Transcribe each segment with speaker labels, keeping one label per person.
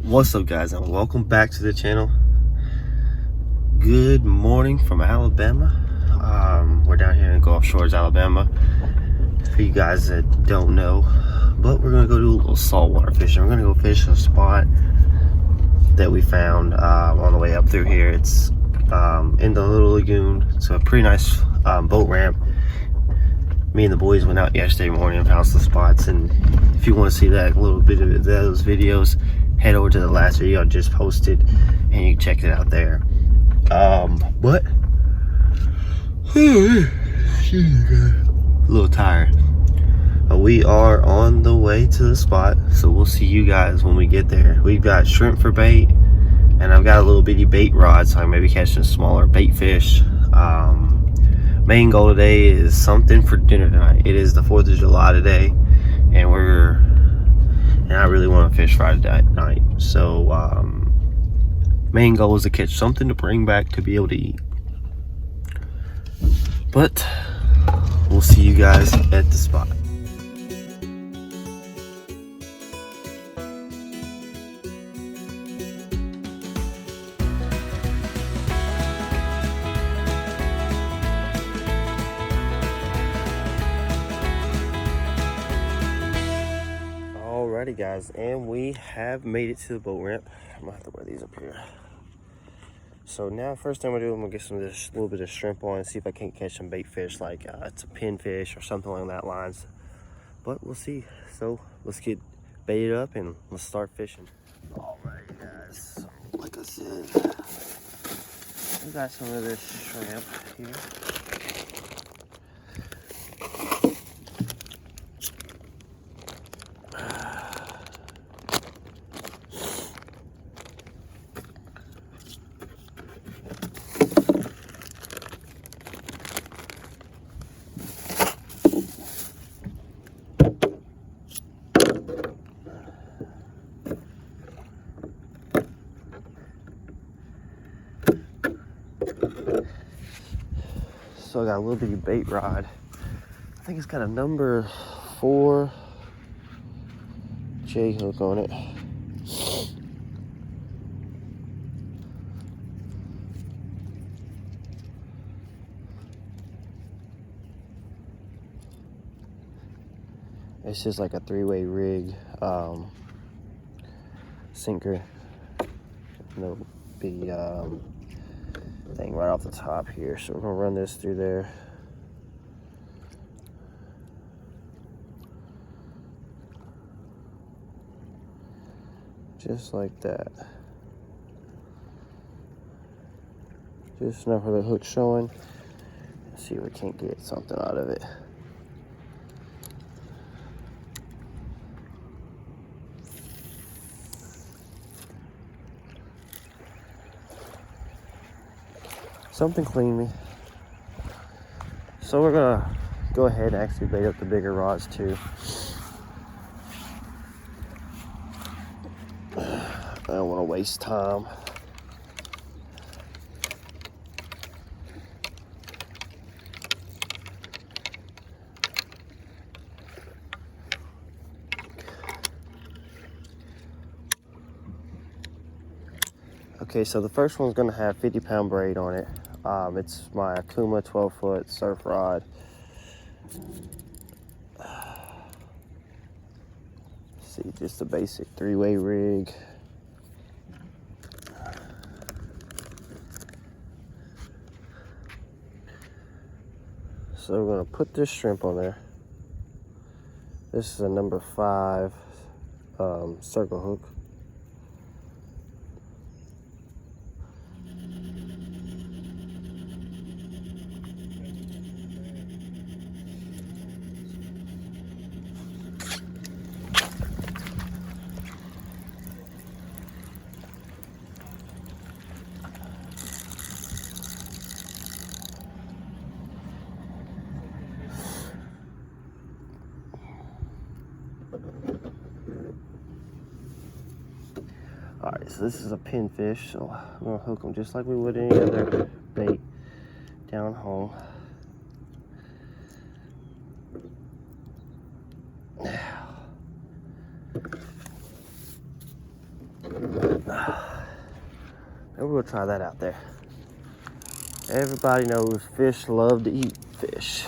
Speaker 1: What's up, guys, and welcome back to the channel. Good morning from Alabama. We're down here in Gulf Shores, Alabama, for you guys that don't know, but we're gonna go do a little saltwater fishing. We're gonna go fish a spot that we found on the way up through here. It's in the little lagoon. It's a pretty nice boat ramp. Me and the boys went out yesterday morning and found some spots, and if you want to see that, a little bit of those videos, head over to the last video I just posted and you can check it out there. But a little tired. We are on the way to the spot, so we'll see you guys when we get there. We've got shrimp for bait, and I've got a little bitty bait rod, so I may be catching smaller bait fish. Main goal today is something for dinner tonight. It is the 4th of July today, and I really want to fish Friday night. So main goal is to catch something to bring back to be able to eat. But we'll see you guys at the spot. Alrighty, guys, and we have made it to the boat ramp. I'm gonna have to wear these up here. So now, first thing I'm gonna do, I'm gonna get some of this little bit of shrimp on and see if I can't catch some bait fish, like it's a pinfish or something along that lines. But we'll see. So let's get baited up and let's start fishing. Alrighty, guys. So, like I said, we got some of this shrimp here. So I got a little bitty bait rod. I think it's got a number 4 J hook on it. It's just like a 3-way rig sinker. No big thing right off the top here. So we're gonna run this through there. Just like that. Just enough for the hook showing. Let's see if we can't get something out of it. Something clean me. So we're gonna go ahead and actually bait up the bigger rods too. I don't want to waste time. Okay, so the first one's gonna have 50-pound braid on it. It's my Akuma 12-foot surf rod. See, just a basic 3-way rig. So we're gonna put this shrimp on there. This is a number 5 circle hook. Alright, so this is a pinfish, so I'm going to hook them just like we would any other bait down home. Now, Maybe we'll try that out there. Everybody knows fish love to eat fish.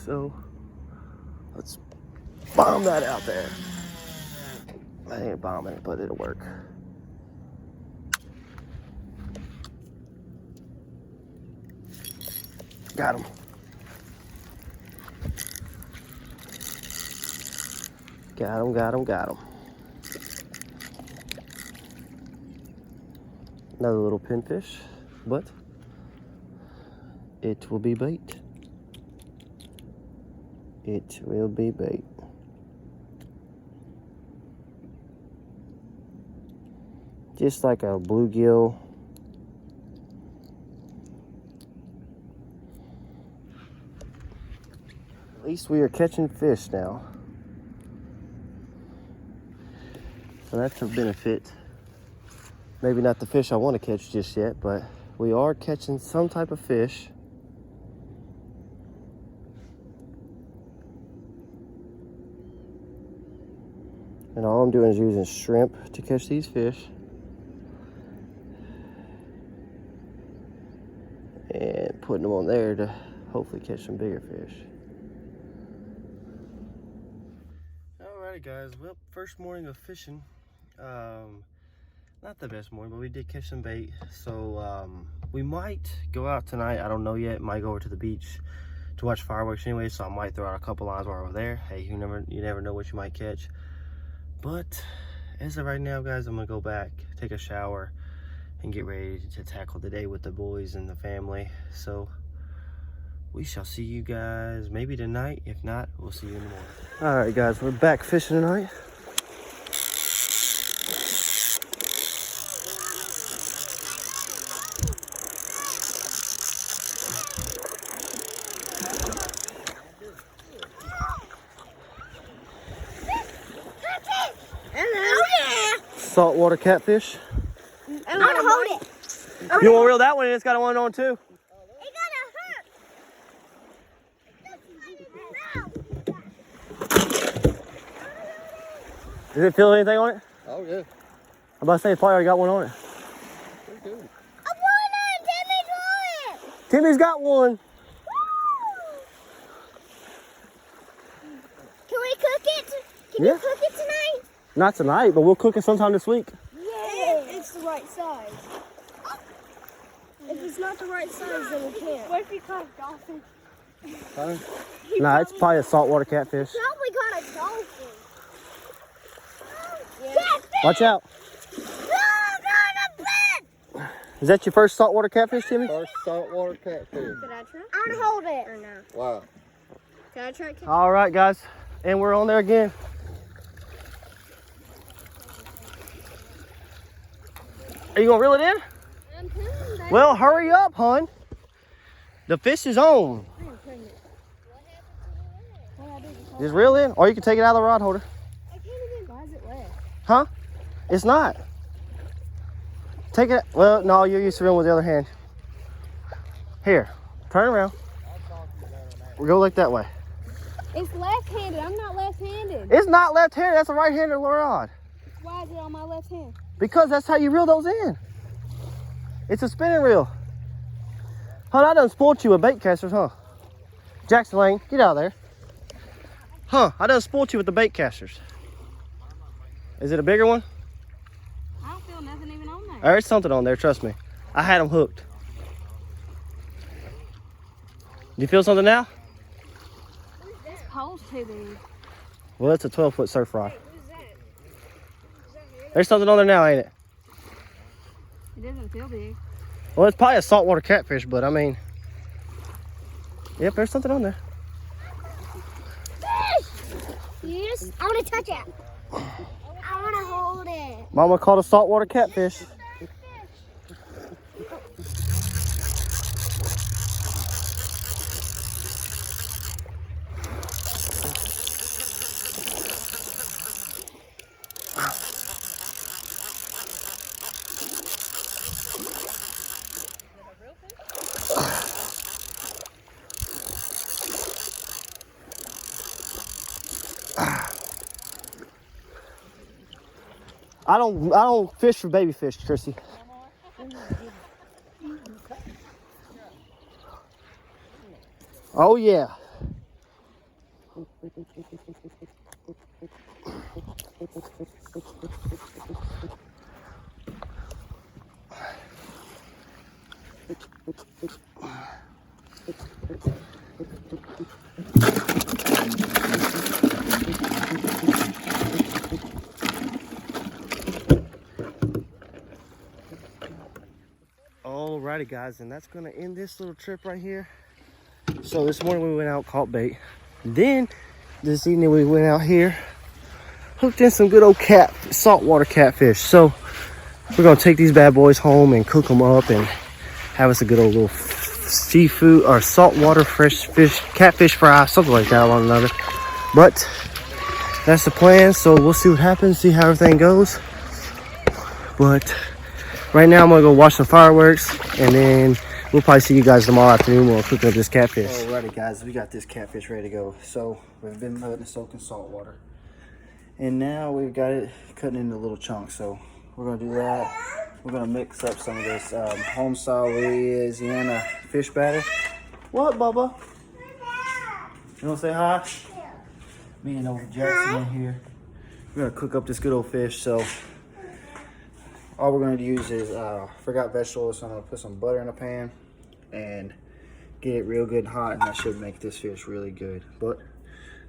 Speaker 1: So let's bomb that out there. I ain't bombing it, but it'll work. Got him. Got him, got him, got him. Another little pinfish, but it will be bait. It will be bait. Just like a bluegill. At least we are catching fish now. So that's a benefit. Maybe not the fish I want to catch just yet, but we are catching some type of fish. And all I'm doing is using shrimp to catch these fish. And putting them on there to hopefully catch some bigger fish. Alrighty guys, well, first morning of fishing. Not the best morning, but we did catch some bait. So we might go out tonight. I don't know yet. Might go over to the beach to watch fireworks anyway. So I might throw out a couple lines while we're there. Hey, you never know what you might catch. But as of right now, guys, I'm gonna go back, take a shower, and get ready to tackle the day with the boys and the family. So we shall see you guys maybe tonight. If not, we'll see you in the morning. All right, guys, we're back fishing tonight. Saltwater catfish.
Speaker 2: I'm gonna hold it.
Speaker 1: You want to reel that one in? It's got a one on too.
Speaker 2: It gotta hurt.
Speaker 1: Does it feel anything on it?
Speaker 3: Oh yeah.
Speaker 1: I'm about to say it's probably already got one on it.
Speaker 3: Pretty good.
Speaker 2: I won it. Timmy's won it.
Speaker 1: Timmy's got one.
Speaker 2: Woo! Can we cook it? Can you cook it tonight?
Speaker 1: Not tonight, but we'll cook it sometime this week.
Speaker 2: Yeah. It's the right size. If it's not the right size, then we can't. What if we caught a dolphin?
Speaker 3: Huh?
Speaker 1: Nah, it's probably a saltwater catfish.
Speaker 2: Probably caught a dolphin. Catfish!
Speaker 1: Watch out.
Speaker 2: Oh, God, a fish!
Speaker 1: Is that your first saltwater catfish, Timmy?
Speaker 3: First saltwater catfish.
Speaker 2: Can I try? I'm gonna hold it. Or no?
Speaker 3: Wow.
Speaker 2: Can I try?
Speaker 1: All right, guys, and we're on there again. Are you gonna reel it in?
Speaker 2: I'm telling you.
Speaker 1: Well, hurry up, hon. The fish is on.
Speaker 2: I'm pregnant. What happened?
Speaker 1: Just reel in, or you can take it out of the rod holder.
Speaker 2: I can't even. Why is it wet?
Speaker 1: Huh? It's not. Take it. Well, no, you're used to reeling with the other hand. Here, turn around. We'll go like that way.
Speaker 2: It's left-handed. I'm not left-handed.
Speaker 1: It's not left-handed. That's a right-handed rod.
Speaker 2: Why is it on my left hand?
Speaker 1: Because that's how you reel those in. It's a spinning reel. Huh, I done spoiled you with bait casters, huh? Jackson Lane, get out of there. Huh, I done spoiled you with the bait casters. Is it a bigger one?
Speaker 2: I don't feel nothing even on there.
Speaker 1: There's something on there, trust me. I had them hooked. Do you feel something now?
Speaker 2: This pole's too big.
Speaker 1: Well, it's a 12-foot surf rod. There's something on there now, ain't it?
Speaker 2: It doesn't feel big.
Speaker 1: Well, it's probably a saltwater catfish, but I mean, yep, there's something on there.
Speaker 2: Fish! I want to touch it. I want to hold it.
Speaker 1: Mama caught a saltwater catfish. I don't fish for baby fish, Chrissy. Oh yeah. Alrighty guys, and that's gonna end this little trip right here. So this morning we went out, caught bait. Then this evening we went out here, hooked in some good old saltwater catfish. So we're gonna take these bad boys home and cook them up and have us a good old little seafood or saltwater fresh fish, catfish fry, something like that along another. But that's the plan, so we'll see what happens, see how everything goes. But right now I'm gonna go watch the fireworks, and then we'll probably see you guys tomorrow afternoon when we're cooking up this catfish. Alrighty guys, we got this catfish ready to go. So we've been letting it soak in salt water, and now we've got it cutting into little chunks. So we're gonna do that. We're gonna mix up some of this home style Louisiana fish batter. What, Bubba? You wanna say hi? Me and old Jackson in here. We're gonna cook up this good old fish. So all we're going to use is forgot vegetables. So I'm going to put some butter in a pan and get it real good and hot, and that should make this fish really good. But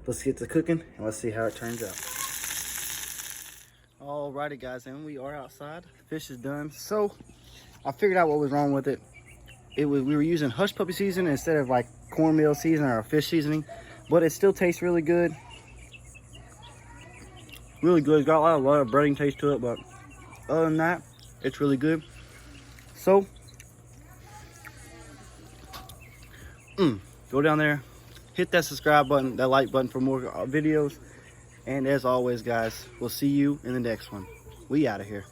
Speaker 1: let's get to cooking and let's see how it turns out. Alrighty guys, and we are outside. Fish is done. So I figured out what was wrong with it. We were using hush puppy seasoning instead of like cornmeal seasoning or fish seasoning, but it still tastes really good. Really good. It's got a lot of breading taste to it, but other than that, it's really good. So go down there, hit that subscribe button, that like button for more videos, and as always guys, we'll see you in the next one. We out of here.